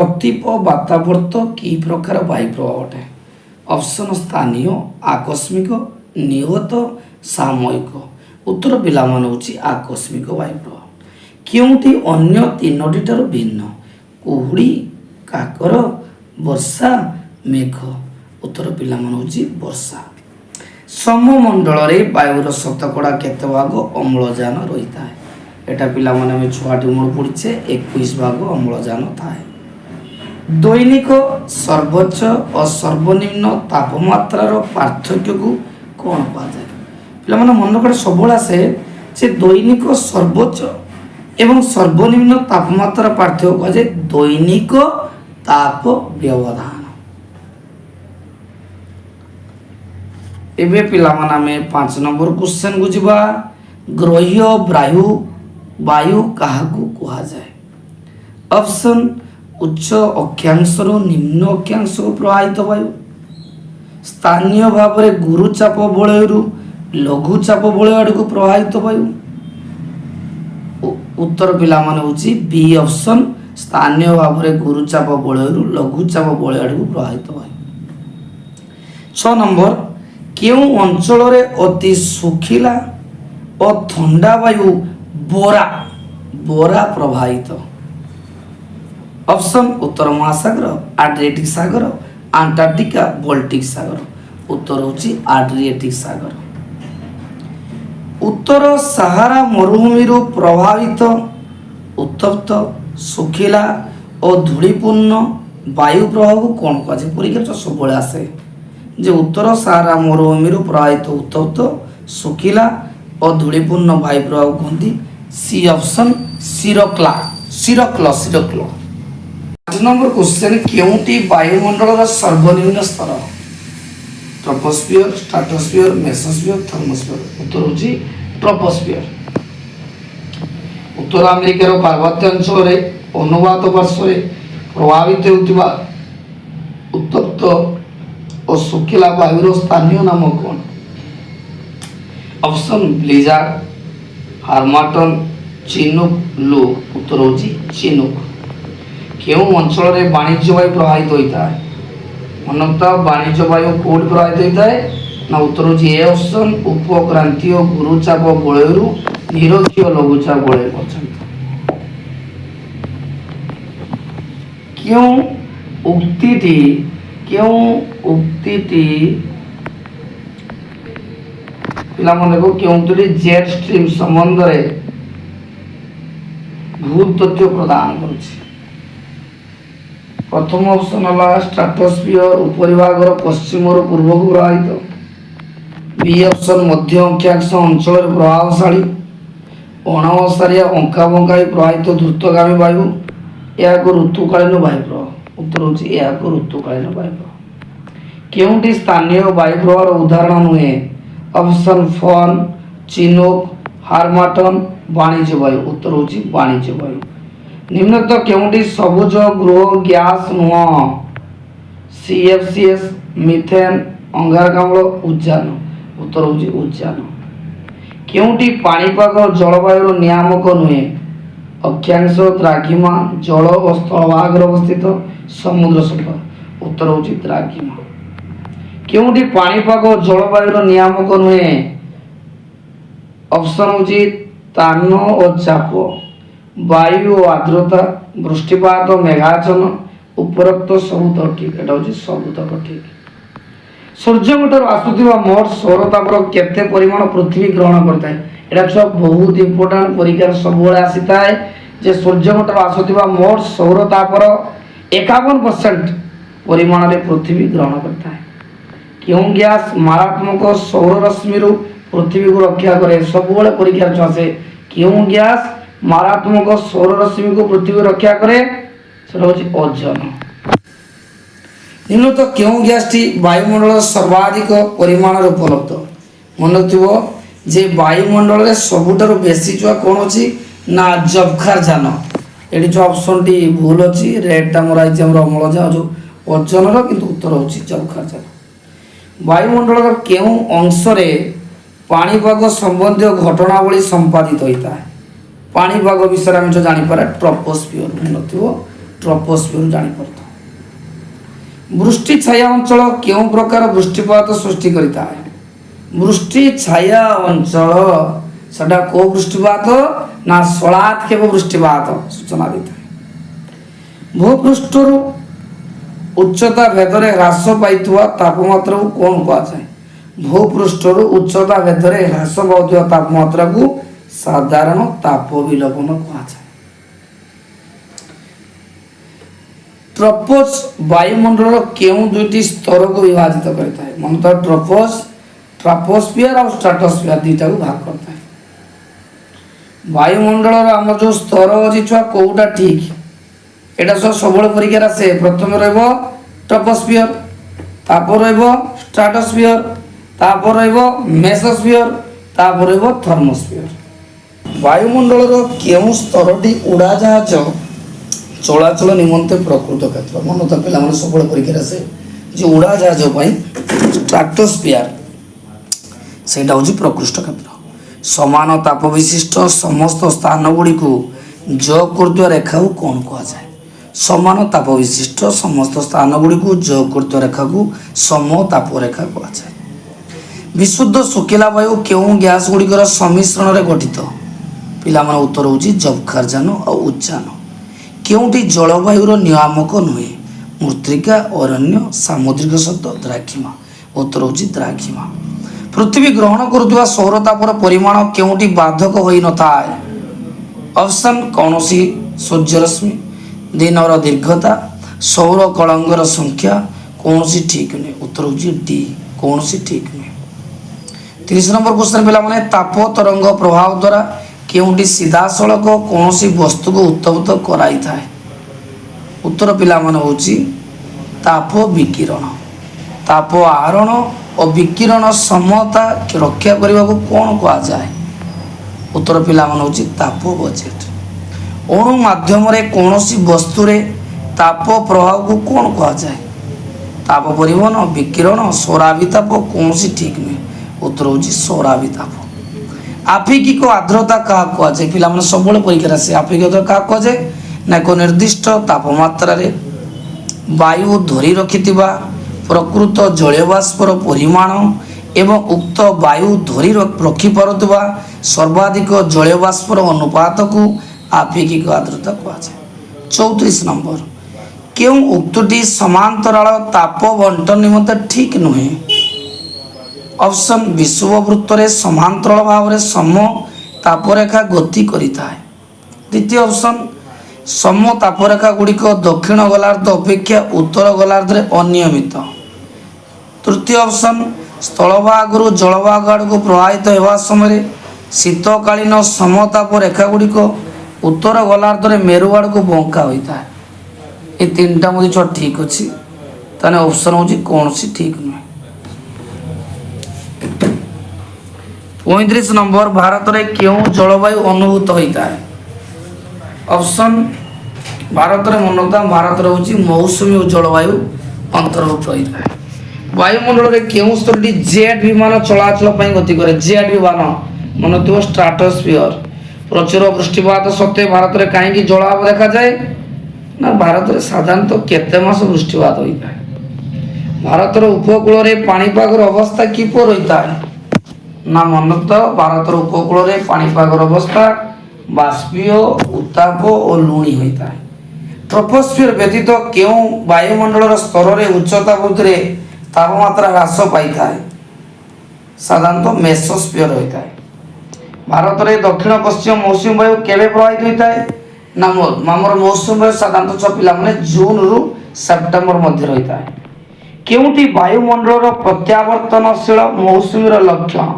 ଅତିପ ବାତାବର୍ତ୍ତ କି ପ୍ରକାର ବାୟୁ ପ୍ରବାହ ଅଟେ? ଅପସନ୍ ସ୍ଥାନୀୟ, ଆକସ୍ମିକ, ନିହତ, ସାମୟିକ। ଉତ୍ତର ପିଲାମାନେ ହେଉଛି ଆକସ୍ମିକ ବାୟୁ ପ୍ରବାହ। କେଉଁଟି ଅନ୍ୟ ତିନୋଟି ଠାରୁ ଭିନ୍ନ? କୁହୁଡ଼ି, କାକର, ବର୍ଷା, ମେଘ। ଉତ୍ତର ପିଲାମାନେ ହେଉଛି ବର୍ଷା। ସମମଣ୍ଡଳରେ ବାୟୁର ଶତକଡ଼ା କେତେ ଭାଗ ଅମ୍ଳଜାନ ରହିଥାଏ? ଏଟା ପିଲାମାନେ ଆମେ ଛୁଆଟି ମୂଳ ପଡ଼ିଛେ 21 ଭାଗ ଅମ୍ଳଜାନ ଥାଏ। ଦୈନିକ ସର୍ବୋଚ୍ଚ ଓ ସର୍ବନିମ୍ନ ତାପମାତ୍ରାର ପାର୍ଥକ୍ୟକୁ କ'ଣ କୁହାଯାଏ? ପିଲାମାନେ ମନେ ରଖ ସବୁବେଳେ ଆସେ ଯେ ଦୈନିକ ସର୍ବୋଚ୍ଚ ଏବଂ ସର୍ବନିମ୍ନ ତାପମାତ୍ରା ପାର୍ଥକ୍ୟ କୁହାଯାଏ ଦୈନିକ ତାପ ବ୍ୟବଧାନ। ଏବେ ପିଲାମାନେ ଆମେ 5 ନମ୍ବର କ୍ୱେଶ୍ଚନକୁ ଯିବା। ଗ୍ରହୀୟ ବାୟୁ କାହାକୁ କୁହାଯାଏ? ଅପସନ୍ ଉଚ୍ଚ ଅକ୍ଷାଂଶରୁ ନିମ୍ନ ଅକ୍ଷାଂଶକୁ ପ୍ରବାହିତ ବାୟୁ, ସ୍ଥାନୀୟ ଭାବରେ ଗୁରୁଚାପ ବଳୟରୁ ଲଘୁଚାପ ବଳୟ ଆଡ଼କୁ ପ୍ରବାହିତ ବାୟୁ। ଉତ୍ତର ପିଲାମାନେ ହେଉଛି ବି ଅପସନ୍, ସ୍ଥାନୀୟ ଭାବରେ ଗୁରୁଚାପ ବଳୟରୁ ଲଘୁଚାପ ବଳୟ ଆଡ଼କୁ ପ୍ରବାହିତ ବାୟୁ। 6 ନମ୍ବର କେଉଁ ଅଞ୍ଚଳରେ ଅତି ଶୁଖିଲା ଓ ଥଣ୍ଡା ବାୟୁ ବରା ପ୍ରବାହିତ? ଅପସନ୍ ଉତ୍ତର ମହାସାଗର, ଆଡ୍ରିଆଟିକ ସାଗର, ଆଣ୍ଟାର୍କଟିକା, ବଲ୍ଟିକ ସାଗର। ଉତ୍ତର ହେଉଛି ଆଡ୍ରିଆଟିକ ସାଗର। ଉତ୍ତର ସାହାରା ମରୁଭୂମିରୁ ପ୍ରଭାବିତ ଉତ୍ତପ୍ତ, ଶୁଖିଲା ଓ ଧୂଳିପୂର୍ଣ୍ଣ ବାୟୁ ପ୍ରବାହକୁ କ'ଣ କୁହାଯାଏ? ପରୀକ୍ଷାରେ ସବୁବେଳେ ଆସେ ଯେ ଉତ୍ତର ସାହାରା ମରୁଭୂମିରୁ ପ୍ରଭାବିତ ଉତ୍ତପ୍ତ, ଶୁଖିଲା ଓ ଧୂଳିପୂର୍ଣ୍ଣ ବାୟୁ ପ୍ରବାହ କୁହନ୍ତି ସି ଅପସନ୍ ସିରକ୍ଲ। 8 ନମ୍ବର କ୍ୱେଶ୍ଚନ କେଉଁଟି ବାୟୁମଣ୍ଡଳର ସର୍ବନିମ୍ନ ସ୍ତର? ଟ୍ରୋପୋସ୍ଫିୟର, ଷ୍ଟ୍ରାଟୋସ୍ଫିୟର, ମେସୋସ୍ଫିୟର, ଥର୍ମୋସ୍ଫିୟର। ଉତ୍ତର ହେଉଛି ଟ୍ରୋପୋସ୍ଫିୟର। ଉତ୍ତର ଆମେରିକାର ପାର୍ବତ୍ୟ ଅଞ୍ଚଳରେ ଅନୁପାତ ପାର୍ଶ୍ୱରେ ପ୍ରଭାବିତ ହେଉଥିବା ଉତ୍ତପ୍ତ ଓ ଶୁଖିଲା ବାୟୁର ସ୍ଥାନୀୟ ନାମ କ'ଣ? ଅପସନ୍ ବ୍ଲିଜାର୍ଡ, ହାର୍ମାଟନ୍, ଚିନୁକ୍, ଲୁ। ଉତ୍ତର ହେଉଛି ଚିନୁକ୍। କେଉଁ ଅଞ୍ଚଳରେ ବାଣିଜ୍ୟ ବାୟୁ ପ୍ରବାହିତ ହୋଇଥାଏ? ମନୋକ୍ତ ବାଣିଜ୍ୟ ବାୟୁ କୋଉଠି ପ୍ରବାହିତ ହୋଇଥାଏ? ନା ଉତ୍ତର ହେଉଛି ଏ ଅପସନ୍, ଉପକ୍ରାନ୍ତୀୟ ଗୁରୁଚାପ ବଳୟରୁ ନିରକ୍ଷୀୟ ଲଘୁଚାପ ବଳୟ ପର୍ଯ୍ୟନ୍ତ। କେଉଁ ଉକ୍ତିଟି ପିଲାମାନେ ଦେଖ କେଉଁଟି ଜେଟ୍ ଷ୍ଟ୍ରିମ୍ ସମ୍ବନ୍ଧରେ ଭୁଲ ତଥ୍ୟ ପ୍ରଦାନ କରୁଛି? ପ୍ରଥମ ଅପସନ୍ ହେଲା ଷ୍ଟ୍ରାଟୋସ୍ଫିୟର ଉପରିଭାଗର ପଶ୍ଚିମରୁ ପୂର୍ବକୁ ପ୍ରବାହିତ। ବି ଅପସନ୍ ମଧ୍ୟ ଅକ୍ଷାଂଶ ଅଞ୍ଚଳରେ ପ୍ରଭାବଶାଳୀ ଅଣଓସାରିଆ ଅଙ୍କାବଙ୍କା ପ୍ରବାହିତ ଦ୍ରୁତଗାମୀ ବାୟୁ, ଏହାକୁ ଋତୁକାଳୀନ ବାୟୁ ପ୍ରବାହ। ଉତ୍ତର ହେଉଛି ଏହାକୁ ଋତୁକାଳୀନ ବାୟୁ ପ୍ରବାହ। କେଉଁଟି ସ୍ଥାନୀୟ ବାୟୁ ପ୍ରବାହର ଉଦାହରଣ ନୁହେଁ? ଅପସନ୍ ଫନ୍, ଚିନୁକ୍, ହାର୍ମାଟନ୍, ବାଣିଜ୍ୟ ବାୟୁ। ଉତ୍ତର ହେଉଛି ବାଣିଜ୍ୟ ବାୟୁ। ନିମ୍ନଲିଖିତ କେଉଁଟି ସବୁଜ ଗୃହ ଗ୍ୟାସ୍ ନୁହଁ? CFCs, ମିଥେନ୍, ଅଙ୍ଗାରକାମ୍ଳ, ଉଦ୍ଯାନ। ଉତ୍ତର ହେଉଛି ଉଦ୍ଯାନ। କେଉଁଟି ପାଣିପାଗ ଜଳବାୟୁର ନିୟାମକ ନୁହେଁ? ଅକ୍ଷାଂଶ, ଦ୍ରାଘିମା, ଜଳ ଓ ସ୍ଥଳଭାଗରେ ଅବସ୍ଥିତ ସମୁଦ୍ର ସଫା। ଉତ୍ତର ହେଉଛି ଦ୍ରାଘିମା। କେଉଁଟି ପାଣିପାଗ ଜଳବାୟୁର ନିୟାମକ ନୁହେଁ? ଅପସନ୍ ହେଉଛି ତାନ ଓ ଚାପ, ବାୟୁ ଓ ଆର୍ଦ୍ରତା, ବୃଷ୍ଟିପାତ, ମେଘାଚ୍ଛନ୍ନ। ଉପରୋକ୍ତ ସବୁତକ ଠିକ୍। ଏଟା ହେଉଛି ସବୁତକ ଠିକ୍। ସୂର୍ଯ୍ୟଙ୍କଠାରୁ ଆସୁଥିବା ମୋଟ ସୌରତାପର କେତେ ପରିମାଣ ପୃଥିବୀ ଗ୍ରହଣ କରିଥାଏ? ଏଟା ଛୁଆ ବହୁତ ଇମ୍ପୋର୍ଟାଣ୍ଟ, ପରୀକ୍ଷାରେ ସବୁବେଳେ ଆସିଥାଏ ଯେ ସୂର୍ଯ୍ୟଙ୍କଠାରୁ ଆସୁଥିବା ମୋଟ ସୌରତାପର 51% ପରିମାଣରେ ପୃଥିବୀ ଗ୍ରହଣ କରିଥାଏ। କେଉଁ ଗ୍ୟାସ୍ ମାରାତ୍ମକ ସୌର ରଶ୍ମିରୁ ପୃଥିବୀକୁ ରକ୍ଷା କରେ? ସବୁବେଳେ ପରୀକ୍ଷାରେ ଛୁଆ ଆସେ କେଉଁ ଗ୍ୟାସ୍ ମାରାତ୍ମକ ସୌର ରଶ୍ମିକୁ ପୃଥିବୀ ରକ୍ଷା କରେ? ସେଟା ହେଉଛି ଓଜୋନ। ନିମ୍ନତ କେଉଁ ଗ୍ୟାସଟି ବାୟୁମଣ୍ଡଳରେ ସର୍ବାଧିକ ପରିମାଣରେ ଉପଲବ୍ଧ? ମନେଥିବ ଯେ ବାୟୁମଣ୍ଡଳରେ ସବୁଠାରୁ ବେଶୀ ଛୁଆ କ'ଣ ଅଛି? ନା ଜବଖାରଜାନ। ଏଠି ଯେଉଁ ଅପସନ୍ଟି ଭୁଲ ଅଛି, ରେଡ୍ଟା ମରା ହେଇଛି ଆମର ଅମ୍ଳଜାନ ଯେଉଁ ଓଜୋନର, କିନ୍ତୁ ଉତ୍ତର ହେଉଛି ଜବଖାରଜାନ। ବାୟୁମଣ୍ଡଳର କେଉଁ ଅଂଶରେ ପାଣିପାଗ ସମ୍ବନ୍ଧୀୟ ଘଟଣାବଳୀ ସମ୍ପାଦିତ ହୋଇଥାଏ? ପାଣିପାଗ ବିଷୟରେ ଆମେ ଯେଉଁ ଜାଣିପାରେ ଟ୍ରୋପୋସ୍ଫିୟର। ନଥିବ ट्रोपोस्फियर जानी पड़ता। वृष्टि छाया अंचल केउं प्रकार वृष्टिपात सृष्टि करता है? वृष्टि छाया अंचल सेटा को वृष्टिपात ना सलात्केक वृष्टिपात सूचना देता है। भूपृष्ठर उच्चता भेदरे ह्रास पाइथुवा तापमात्रा को कौन कहुए? भूपृष्ठर उच्चता भेदरे ह्रास पाउथुवा तापमात्रा को साधारण ताप विलोपन कहुए। ट्रोपोस वायुमंडल केउं दुईटी स्तर को विभाजित करता है? मन तो ट्रोपोस ट्रोपोस्फियर और स्ट्रेटोस्फियर दुईटा को भाग करता है। वायुमंडल आम जो स्तर अच्छी छुआ कौटा ठीक एटा सब परीक्षा आसे। प्रथम रहिबो ट्रोपोस्फियर, तापर रहिबो स्ट्रेटोस्फियर, तापर रहिबो मेसोस्फियर, तापर रहिबो थर्मोस्फियर। वायुमंडल केउं स्तरटी उड़ाजाहाज चलाचल निमंते प्रकृत क्षेत्र। मन तो पे सब परीक्षा आसे जो उड़ाजाहाज स्ट्रेटोस्फियर सेटा हूँ प्रकृष्ट क्षेत्र। समान ताप विशिष्ट समस्त स्थान गुड़ी को जोग कर रेखा को कौन कहुए? समान ताप विशिष्ट समस्त स्थान गुड़ी को जोग कर रेखा को समताप रेखा कहुए। विशुद्ध शुखिला वायु केउं गैस गुड़िकर सम्मिश्रण रे गठित? पिला मन उत्तर हूँ जबखारजान और उज्जान। केउंटी जलवायुर नियामक नुहे? मृत्तिका, अरण्य, सामुद्रिक शब्द, द्राघिमा। उत्तर हूँ द्राघिमा। पृथ्वी ग्रहण करुवा सौरतापर परिमाण केउंटी बाधक होई न थाए? ऑप्शन कौनसी सूर्यरश्मि, दिनर दीर्घता, सौर कलंगर संख्या, कौनसी ठीक नहीं। उत्तर हूँ डी कौनसी ठीक नहीं। 30 नंबर क्वेश्चन पिला माने ताप तरंग प्रभाव द्वारा केउंटी सीधा सड़क कौनसी वस्तु को उत्तप्त कराई थाए? उत्तर पिला माने होची ताप विकिरण। ताप आहरण और विकिरण समता रक्षा करने को कौन कहा जाए? उत्तर पिला माने होची ताप बजेट। अणु माध्यम रे कौनसी वस्तु रे ताप प्रभाव को कौन कहा जाए? ताप परिवहन, विकिरण, सौराभिताप कौनसी ठीक नहीं। उत्तर होची सौराभिताप। आपेक्षिक आर्द्रता क्या कहुए? पिला माने सब परीक्षा से आपेक्षिक आर्द्रता क्या कहुए? ना एक निर्दिष्ट तापमात्रा रे वायु धरी रखिथिबा प्रकृत जलबाष्पर परिमाण एवं उक्त वायु धरी रखिपारुवा सर्वाधिक जलबाष्पर अनुपात को आपेक्षिक आर्द्रता कहुए। 34 नंबर क्यों उक्तटी समांतराल ताप बंटन निमंते ठीक नुहे? ऑप्शन विषुववृत्त रे समांतराल भाव रे सम तापरेखा गति करिता है। द्वितीय ऑप्शन सम तापरेखा गुड़िक दक्षिण गोलार्ध अपेक्षा उत्तर गोलार्ध रे अनियमित। तृतीय ऑप्शन स्थलभागरु जलभाग आड़ को प्रवाहित होगा समय शीतकालीन समताप रेखा गुड़िक उत्तर गोलार्ध रे मेरु आड़ को बंका होता है। ये तीनटा मुझे ठीक अच्छी ताने ऑप्शन हूँ कौन सी ठीक नुहे। 35 नंबर भारत रे क्यों जलवायु अनुभूत होता है? ऑप्शन भारत रे मन रखता भारत हूँ मौसुमी और जलवायु अंतर्भुक्त होता है। वायुमंडल रे क्यों स्तरटी जेट विमान चलाचल गति करे? जेट विमान मन थो स्ट्रेटोस्फियर। प्रचुर वृष्टिपात सत्वे भारत रे कहीं जलाभाव देखा जाए ना? भारत रे साधारणतः केते मास वृष्टिपात होता है? भारत उपकूल रे पाणीपागर अवस्था किपर होता है? ना मन तो भारत उपकूल रे पाणीपागर अवस्था बाष्पीय, उत्ताप और लुणी होता है। ट्रोपोस्फियर व्यतीत क्यों वायुमंडल स्तर रे उच्चता वृद्धि रे तापमात्रा ह्रास पाई था? साधारणतः मेसोस्फियर होता है। भारत रे दक्षिण पश्चिम मौसुमी वायु केवे प्रभावित होता है? ना आमर मौसुमी वायु साधारणतः पिला माने जून रु सेप्टेम्बर मध्य होता है। केउंटी वायुमंडल प्रत्यावर्तनशील मौसुमी लक्षण?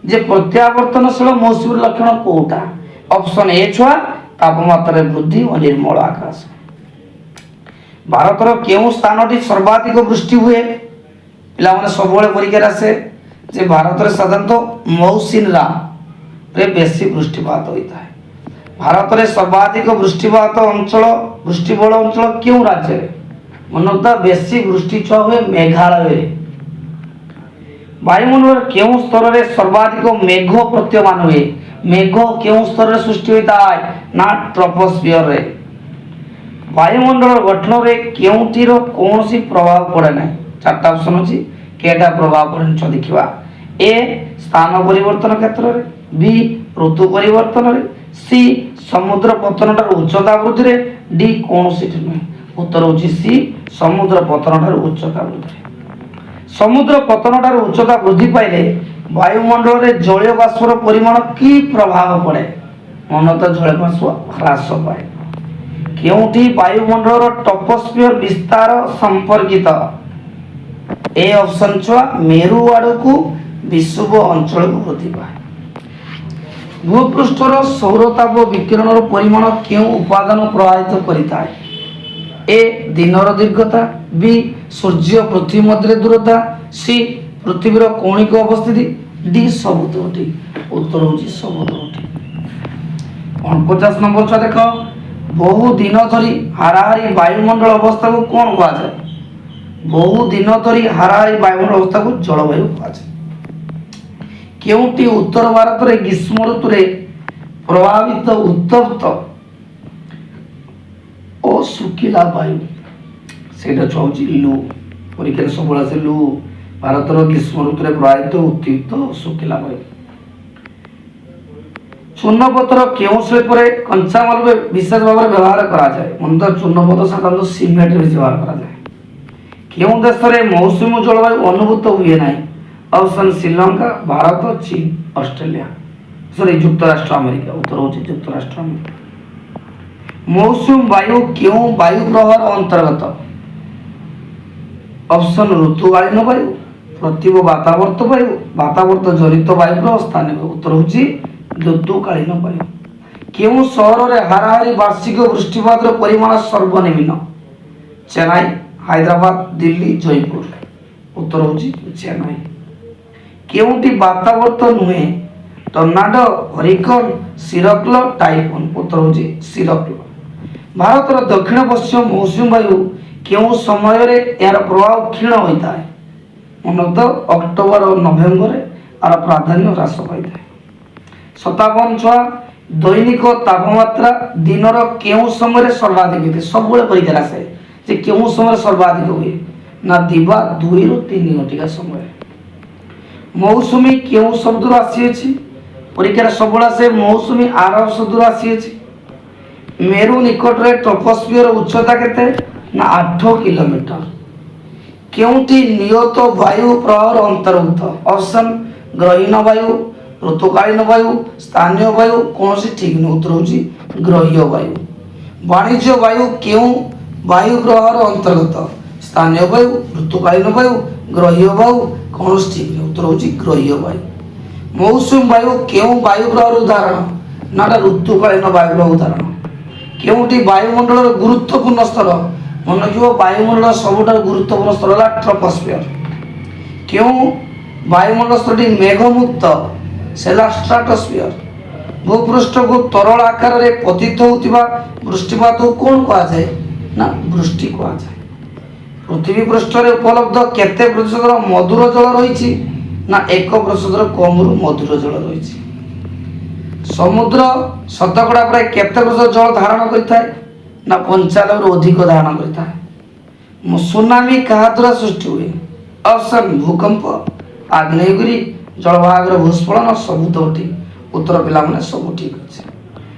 जे प्रत्यावर्तनशील मौसुमी लक्षण कोटा? ऑप्शन ए छुआ तापमात्रा वृद्धि और निर्मल आकाश। भारतर केउं स्थानटी सर्वाधिक वृष्टि हुए? पिला माने सब परीक्षा आसे जे भारत रे साधारणतः मौसिनराम रे बेसी वृष्टिपात होता है। भारत रे सर्वाधिक वृष्टिपात अंचल वृष्टिबहुल अंचल क्यों राज्य रे? मनता बेसी वृष्टि छुआ हुए मेघालय रे। वायुमंडल केउं स्तर रे सर्वाधिक मेघ प्रतीयमान हुए? मेघ केउं स्तर रे सृष्टि होता है? ना ट्रोपोस्फियर रे। वायुमंडल गठन में केउंटीर कौन सी प्रभाव पड़े ना। चार्टा ऑप्शन अच्छी केटा प्रभाव पड़े निश्चय देखा। ए स्थान परिवर्तन क्षेत्र में, बी ऋतु परिवर्तन में, सी समुद्र पतन उच्चता वृद्धि रे, डी कौन सी नुहे। उत्तर होची सी समुद्र पतन उच्चता वृद्धि। समुद्र पतन उच्चता वृद्धि पाइले वायुमंडल में जलीय बाष्पर परिमाण की प्रभाव पड़े। मन तो जलीय बाष्प ह्रास पाए। क्योंकि वायुमंडल टॉपोस्फियर विस्तार संपर्कित। ए ऑप्शन छुआ मेरु आड़ को विषुव अंचल को वृद्धि पाए। भूपृष्ठर सौरताप विकिरण परिमाण क्यों उपादान प्रभावित करता है। ए दिनर दीर्घता, बी सूर्य पृथ्वी मध्य दूरता, सी पृथ्वीर कौणिक अवस्थिति, डी सबुतोटी। उत्तर होची सबुतोटी। 49 नंबर छुआ देख बहु दिन धरी हाराहारी वायुमंडल अवस्था को कौन कहा जाए। बहु दिन धरी हाराहारी वायुमंडल अवस्था को जलवायु कहा जाए। क्योंकि उत्तर भारत में ग्रीष्म ऋतु प्रभावित उत्तप्त और सुखिला वायु से लू परीक्षा सब लू भारत ग्रीष्म ऋतु प्रभावित उत्तप्त और सुखिला वायु। चूर्णपत्र क्यों शिल्प कंचामाल विशेष भाव में व्यवहार करा जाए। मन तो चूर्णपत्र साधारण सीमेंट व्यवहार करा जाए। क्यों देश में मौसुमी जलवायु अनुभूत हुए ना। ऑप्शन श्रीलंका, भारत, चीन, ऑस्ट्रेलिया, सॉरी युक्तराष्ट्र अमेरिका। उत्तर होची युक्तराष्ट्र अमेरिका। मौसुमी वायु क्यों वायु प्रवाह अंतर्गत। ऑप्शन ऋतुकालीन वायु, प्रतिव वातावर्त वायु, वातावर्त जनित वायु प्रवाह स्थानीय। उत्तर होची ऋतुकालीन वायु। क्यों सहर में हाराहारी वार्षिक वृष्टिपात परिमाण सर्वनिम्न। चेन्नई, हैदराबाद, दिल्ली, जयपुर। उत्तर होची चेन्नई। क्योंटी वातावर्त नुहे टर्नाडो, हरिकेन, सिरक्ल, टाइफोन। उत्तर होची सिरक्ल। भारतर दक्षिण पश्चिम मौसुमी वायु क्यों समय यार प्रभाव क्षीण होता है। मन तो अक्टोबर और नवेम्बर यार प्राधान्य ह्रास पाई। 57 छुआ दैनिक तापमात्रा दिनर क्यों समय सर्वाधिक। सब परीक्षा आसे जे क्यों समय सर्वाधिक हुए ना दिवा 2 ରୁ 3 घंटा समय। मौसुमी क्यों शब्द आसी परीक्षा सब आसे मौसुमी आरब शब्द आसी। मेरु निकट में ट्रोपोस्फियर उच्चता केते ना 8 किलोमीटर। क्योंटी नियत वायु प्रवाह अंतर्भुक्त। ऑप्शन ग्रहीण वायु, ऋतुकालीन वायु, स्थानीय वायु, कौन सी ठीक नहीं। उत्तर होची ग्रहीय वायु। वाणिज्य वायु क्यों वायु प्रवाह अंतर्गत। स्थानीय वायु, ऋतुकालीन वायु, ग्रहीय वायु, कौन सी ठीक नहीं। उत्तर होची ग्रहीय वायु। मौसुमी वायु क्यों वायु प्रवाह उदाहरण ना ऋतुकालीन वायु प्रवाह उदाहरण। क्योंटी वायुमंडल गुरुत्वपूर्ण स्तर मन रखियो वायुमंडल सबुठार गुरुत्वपूर्ण स्तर है ट्रोपोस्फियर। क्यों वायुमंडल स्तरटी मेघमुक्त सेला स्ट्राटोस्फियर। भूपृष्ठ को तरल आकार में पतित होतिबा वृष्टिपात को कौन कहा जाए ना वृष्टि कहा जाए। पृथ्वी पृष्ठ रे उपलब्ध केते प्रतिशत मधुर जल रही ना 1% कम मधुर जल रही। समुद्र शतकड़ा प्राय केते प्रतिशत जल धारण करता है ना 95 अधिक धारण करता है। सुनामी क्या द्वारा सृष्टि हुए। ऑप्शन भूकंप, आग्नेयगिरी, जलभागर भूस्खलन, सबुतोटी। उत्तर पिला माने सब ठीक अच्छे।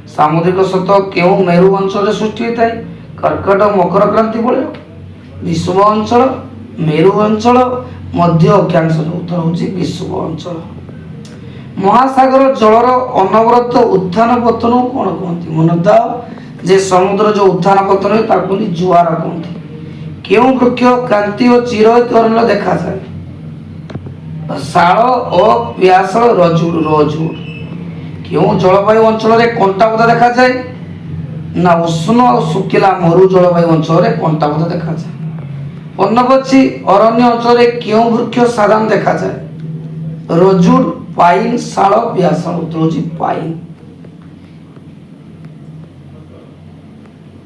सामुद्रिक स्रोत क्यों मेरु अंचल सृष्टि होता है। कर्कट मकर क्रांति बलय, विषुव अंचल, मेरु अंचल, मध्य अक्षांश। उत्तर होची विषुव अंचल। महासागर जलर अनवरत उत्थान पतन कौन कहते। मन दाओ जे समुद्र जो उत्थान पतन है ताकू जुआर कहते। क्यों वृक्ष क्रांति और चिरतरण देखा जाए। शाल और पियासल, रजुड़, रजुड़। क्यों जलवायु अंचल में कंटापथ देखा जाए ना उष्ण और शुखिला मरु जलवायु अंचल में कंटापथ देखा जाए। पर्णपक्षी अरण्य अंचल में क्यों वृक्ष साधारण देखा जाए। रजुड़, पाइन, शाल, पियासल। उत्तर होची पाइन।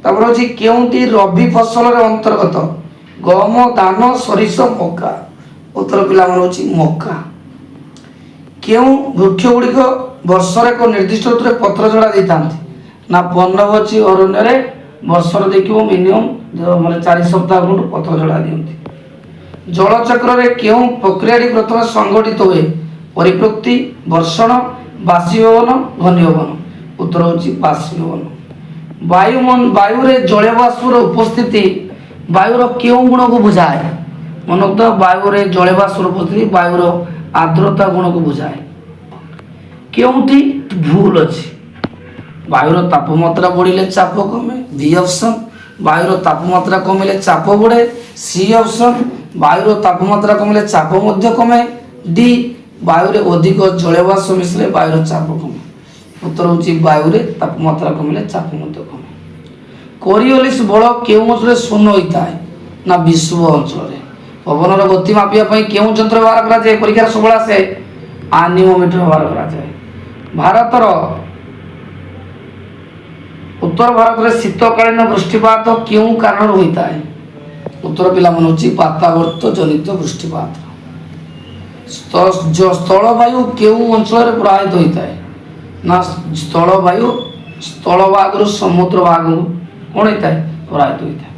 तापर होची क्योंटी रबी फसल रे अंतर्गत गम, धान, सरिष, मक्का। उत्तर पिला मन होची मक्का। क्यों वृक्ष गुड़िक वर्षर एक निर्दिष्ट ऋतु पत्र झड़ा देता ना पर्णपक्षी अरण्य ବର୍ଷର ଦେଖିବ ମିନିମମ୍ ମାନେ 4 ସପ୍ତାହ ଖଣ୍ଡ ପତ୍ର ଝଡ଼ା ଦିଅନ୍ତି। ଜଳଚକ୍ରରେ କେଉଁ ପ୍ରକ୍ରିୟାଟି ପ୍ରଥମେ ସଂଗଠିତ ହୁଏ? ପରିପୃକ୍ତି, ବର୍ଷଣ, ବାଷ୍ପୀଭବନ, ଘନୀଭବନ। ଉତ୍ତର ହେଉଛି ବାଷ୍ପୀଭବନ। ବାୟୁରେ ଜଳୀୟ ବାଷ୍ପର ଉପସ୍ଥିତି ବାୟୁର କେଉଁ ଗୁଣକୁ ବୁଝାଏ? ମନୋକ୍ତ ବାୟୁରେ ଜଳୀୟ ବାଷ୍ପର ଉପସ୍ଥିତି ବାୟୁର ଆର୍ଦ୍ରତା ଗୁଣକୁ ବୁଝାଏ। କେଉଁଠି ଭୁଲ ଅଛି? ବାୟୁର ତାପମାତ୍ରା ବଢ଼ିଲେ ଚାପ କମେ, ବି ଅପସନ୍। ବାୟୁର ତାପମାତ୍ରା କମିଲେ ଚାପ ବଢ଼େ, ସି ଅପସନ୍। ବାୟୁର ତାପମାତ୍ରା କମିଲେ ଚାପ ମଧ୍ୟ କମେ, ଡି। ବାୟୁରେ ଅଧିକ ଜଳୀୟ ବାଷ୍ପ ମିଶିଲେ ବାୟୁର ଚାପ କମେ। ଉତ୍ତର ହେଉଛି ବାୟୁରେ ତାପମାତ୍ରା କମିଲେ ଚାପ ମଧ୍ୟ କମେ। କୋରିଓଲିସ୍ ବଳ କେଉଁ ଅଞ୍ଚଳରେ ଶୂନ୍ୟ ହୋଇଥାଏ? ନା ବିଷୁବ ଅଞ୍ଚଳରେ। ପବନର ଗତି ମାପିବା ପାଇଁ କେଉଁ ଯନ୍ତ୍ର ବ୍ୟବହାର କରାଯାଏ? ପରୀକ୍ଷାରେ ସବୁବେଳେ ଆସେ ଆନିମୋମିଟର ବ୍ୟବହାର କରାଯାଏ। ଉତ୍ତର ଭାରତରେ ଶୀତକାଳୀନ ବୃଷ୍ଟିପାତ କେଉଁ କାରଣରୁ ହୋଇଥାଏ? ଉତ୍ତର ପିଲାମାନେ ହେଉଛି ବାତାବର୍ତ୍ତ ଜନିତ ବୃଷ୍ଟିପାତ। ସ୍ଥଳବାୟୁ କେଉଁ ଅଞ୍ଚଳରେ ପ୍ରବାହିତ ହୋଇଥାଏ? ନା ସ୍ଥଳବାୟୁ ସ୍ଥଳଭାଗରୁ ସମୁଦ୍ର ଭାଗକୁ କ'ଣ ହୋଇଥାଏ? ପ୍ରବାହିତ ହୋଇଥାଏ।